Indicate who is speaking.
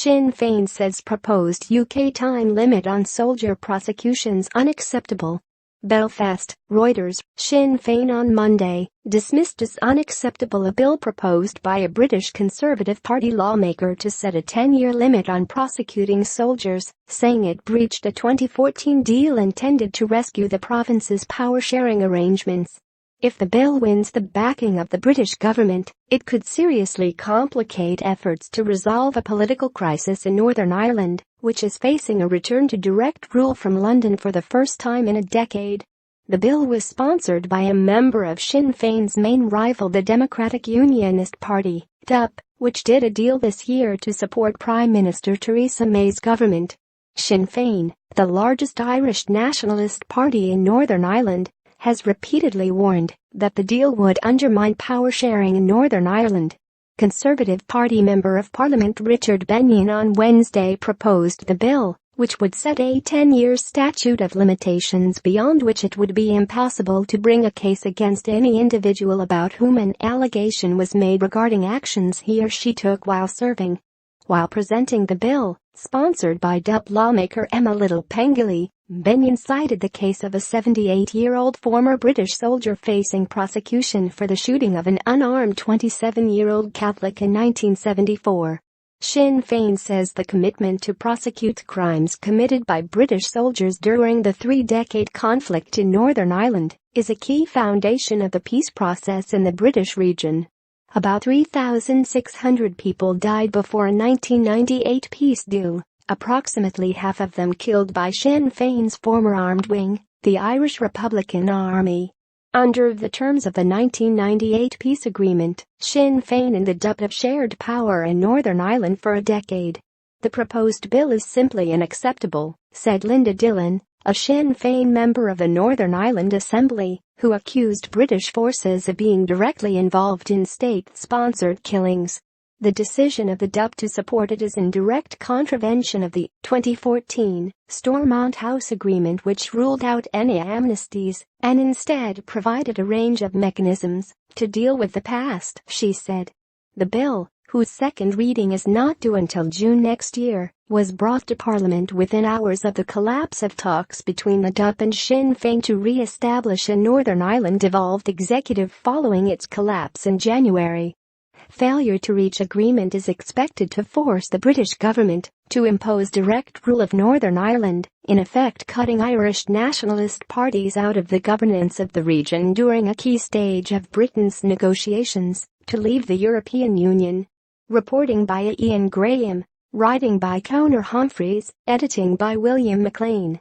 Speaker 1: Sinn Fein says proposed UK time limit on soldier prosecutions unacceptable. Belfast, Reuters. Sinn Fein on Monday dismissed as unacceptable a bill proposed by a British Conservative Party lawmaker to set a 10-year limit on prosecuting soldiers, saying it breached a 2014 deal intended to rescue the province's power-sharing arrangements. If the bill wins the backing of the British government, it could seriously complicate efforts to resolve a political crisis in Northern Ireland, which is facing a return to direct rule from London for the first time in a decade. The bill was sponsored by a member of Sinn Féin's main rival, the Democratic Unionist Party, DUP, which did a deal this year to support Prime Minister Theresa May's government. Sinn Féin, the largest Irish nationalist party in Northern Ireland, has repeatedly warned that the deal would undermine power sharing in Northern Ireland. Conservative Party Member of Parliament Richard Bennion on Wednesday proposed the bill, which would set a 10-year statute of limitations beyond which it would be impossible to bring a case against any individual about whom an allegation was made regarding actions he or she took while serving. While presenting the bill, sponsored by DUP lawmaker Emma Little-Pengilly, Bennion cited the case of a 78-year-old former British soldier facing prosecution for the shooting of an unarmed 27-year-old Catholic in 1974. Sinn Féin says the commitment to prosecute crimes committed by British soldiers during the three-decade conflict in Northern Ireland is a key foundation of the peace process in the British region. About 3,600 people died before a 1998 peace deal, approximately half of them killed by Sinn Féin's former armed wing, the Irish Republican Army. Under the terms of the 1998 peace agreement, Sinn Féin and the DUP have shared power in Northern Ireland for a decade. The proposed bill is simply unacceptable, said Linda Dillon, a Sinn Féin member of the Northern Ireland Assembly, who accused British forces of being directly involved in state-sponsored killings. The decision of the DUP to support it is in direct contravention of the 2014 Stormont House Agreement, which ruled out any amnesties and instead provided a range of mechanisms to deal with the past, she said. The bill, whose second reading is not due until June next year, was brought to Parliament within hours of the collapse of talks between the DUP and Sinn Féin to re-establish a Northern Ireland devolved executive following its collapse in January. Failure to reach agreement is expected to force the British government to impose direct rule of Northern Ireland, in effect cutting Irish nationalist parties out of the governance of the region during a key stage of Britain's negotiations to leave the European Union. Reporting by Ian Graham, writing by Conor Humphreys, editing by William McLean.